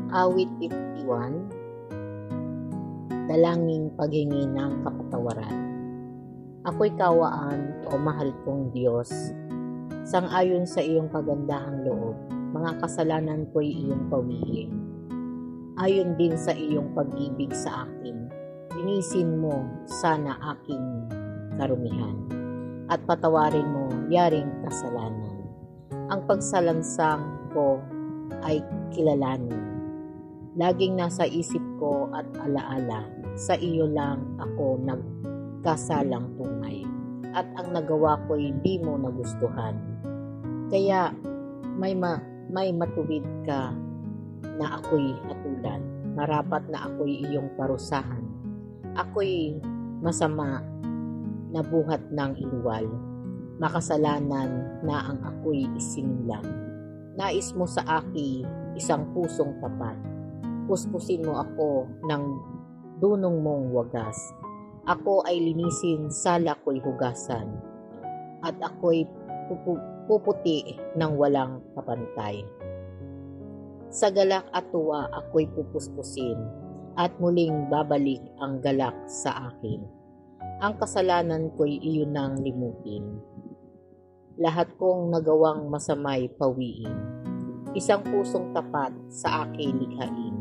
Awit 51, Dalangin paghingi ng kapatawaran. Ako'y kawaan, o mahal kong Diyos, sang-ayon sa iyong kagandahang loob, mga kasalanan ko'y iyong pawiin. Ayon din sa iyong pag-ibig sa akin, linisin mo sana aking karumihan, at patawarin mo yaring kasalanan. Ang pagsalansang ko ay kilalanin. Laging nasa isip ko at alaala, sa iyo lang ako nagkasalang tunay, at ang nagawa ko'y di mo nagustuhan. Kaya may matuwid ka na ako'y hatulan, marapat na ako'y iyong parusahan. Ako'y masama na buhat ng iluwal, makasalanan na ang ako'y isinilang. Nais mo sa aki isang pusong tapat, puspusin mo ako ng dunong mong wagas. Ako ay linisin, sala ko'y hugasan, at ako'y puputi ng walang kapantay. Sa galak at tuwa ako'y pupuspusin, at muling babalik ang galak sa akin. Ang kasalanan ko'y iyon nang limutin. Lahat kong nagawang masamay pawiin. Isang pusong tapat sa akin likhain.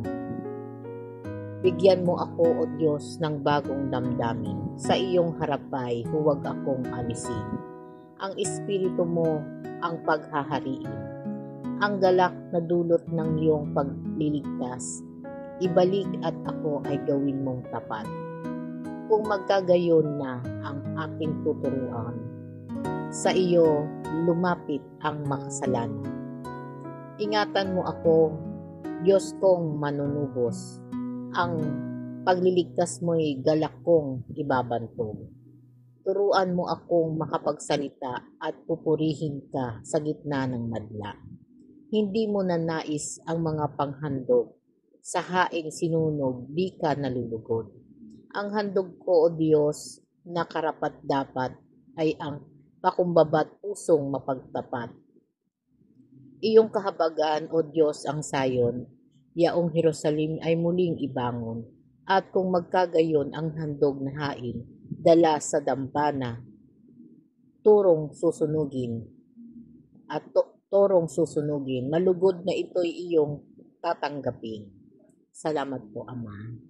Bigyan mo ako, O Diyos, ng bagong damdamin. Sa iyong harapay, huwag akong alisin. Ang Espiritu mo ang paghahariin. Ang galak na dulot ng iyong pagliligtas, ibalik at ako ay gawin mong tapat. Kung magkagayon na ang aking tuturuan, sa iyo lumapit ang makasalanan. Ingatan mo ako, Diyos kong manunubos, ang pagliligtas mo'y galak kong ibabantog. Turuan mo akong makapagsalita at pupurihin ka sa gitna ng madla. Hindi mo nanais ang mga panghandog, sa haing sinunog di ka nalulugod. Ang handog ko, O Diyos, na karapat-dapat ay ang pakumbabat pusong mapagtapat. Iyong kahabagan, O Diyos, ang sayon, yaong Jerusalem ay muling ibangon, at kung magkagayon ang handog na hain, dala sa dampana, turong susunugin, malugod na ito'y iyong tatanggapin. Salamat po, Ama.